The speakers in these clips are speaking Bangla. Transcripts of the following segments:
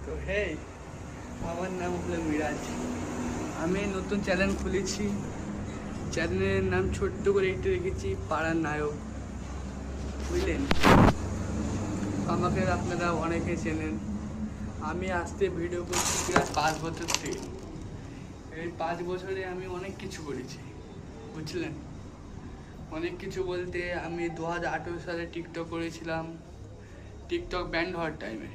তো হে, আমার নাম হলো মিরাজ। আমি নতুন চ্যানেল খুলেছি। চ্যানেলের নাম ছোট্ট করে একটু রেখেছি পাড়ার নায়ক, বুঝলেন? আমাকে আপনারা অনেকে চেনেন। আমি আসতে ভিডিও করছি প্রায় 5 বছর থেকে। এই 5 বছরে আমি অনেক কিছু করেছি, বুঝলেন? অনেক কিছু বলতে আমি 2018 সালে টিকটক করেছিলাম। টিকটক ব্যান্ড হওয়ার টাইমে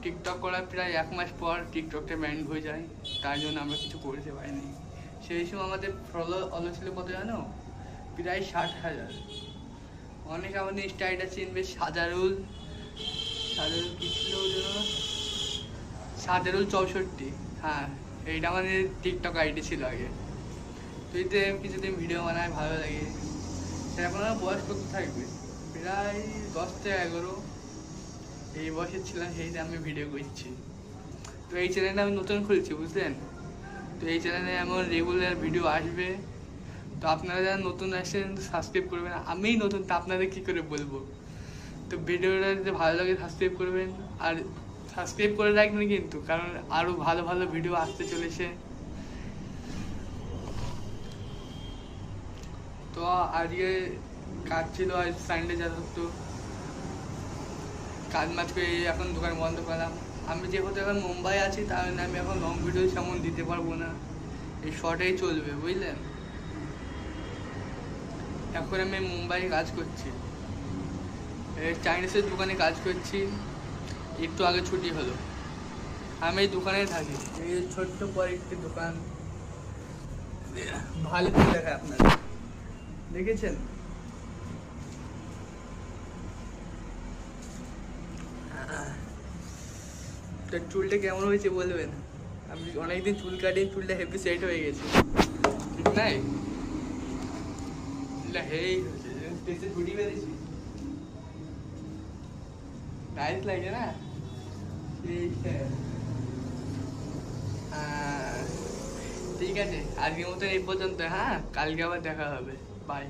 টিকটক করার প্রায় 1 মাস পর টিকটকটা ব্যান্ড হয়ে যায়। তার জন্য আমরা কিছু করতে পারিনি। সেই সময় আমাদের ফলো ছিল কত জানো? প্রায় 60,000। অনেকে আমাদের ইনস্টা চিনবে, সাজারুল সাজারুল কি ছিল যেন, সাজারুল 64। হ্যাঁ, এইটা আমাদের টিকটক আইডি ছিল আগে। তো এতে কিছুদিন ভিডিও বানায়, ভালো লাগে। এখন আমার বয়স কত থাকবে? প্রায় 10 থেকে 11 এই বয়সে ছিলাম, সেইটা আমি ভিডিও করছি। তো এই চ্যানেলটা আমি নতুন খুলছি, বুঝলেন? তো এই চ্যানেলে এমন রেগুলার ভিডিও আসবে। তো আপনারা যারা নতুন আসেন সাবস্ক্রাইব করবেন। আমিই নতুন, তা আপনাদের কী করে বলবো? তো ভিডিওটা যদি ভালো লাগে সাবস্ক্রাইব করবেন, আর সাবস্ক্রাইব করে রাখবেন কিন্তু, কারণ আরও ভালো ভালো ভিডিও আসতে চলেছে। তো আজকে কাজ ছিল, আজ সানডে যা তো কাজ মাছ করে এখন দোকান বন্ধ করলাম। আমি যেহেতু এখন মুম্বাই আছি, তাহলে আমি এখন লং ভিডিও তেমন দিতে পারবো না, এই শর্টেই চলবে, বুঝলেন? এখন আমি মুম্বাই কাজ করছি, চাইনিজের দোকানে কাজ করছি। একটু আগে ছুটি হলো। আমি এই দোকানে থাকি, এই ছোট্ট পরে একটি দোকান, ভালো করে দেখায় আপনারা, দেখেছেন? তো চুলটা কেমন হয়েছে বলবেন? আমি অনেকদিন চুল কাটিয়ে, চুলটা হেভি সেট হয়ে গেছে, ঠিক নাই? চুলটা হেই হয়েছে, টেস্টে ছুটি বেরিয়েছি, নাইস লাগে না? ঠিক আছে, আজকের মতো এই পর্যন্ত। হ্যাঁ, কালকে আবার দেখা হবে। বাই।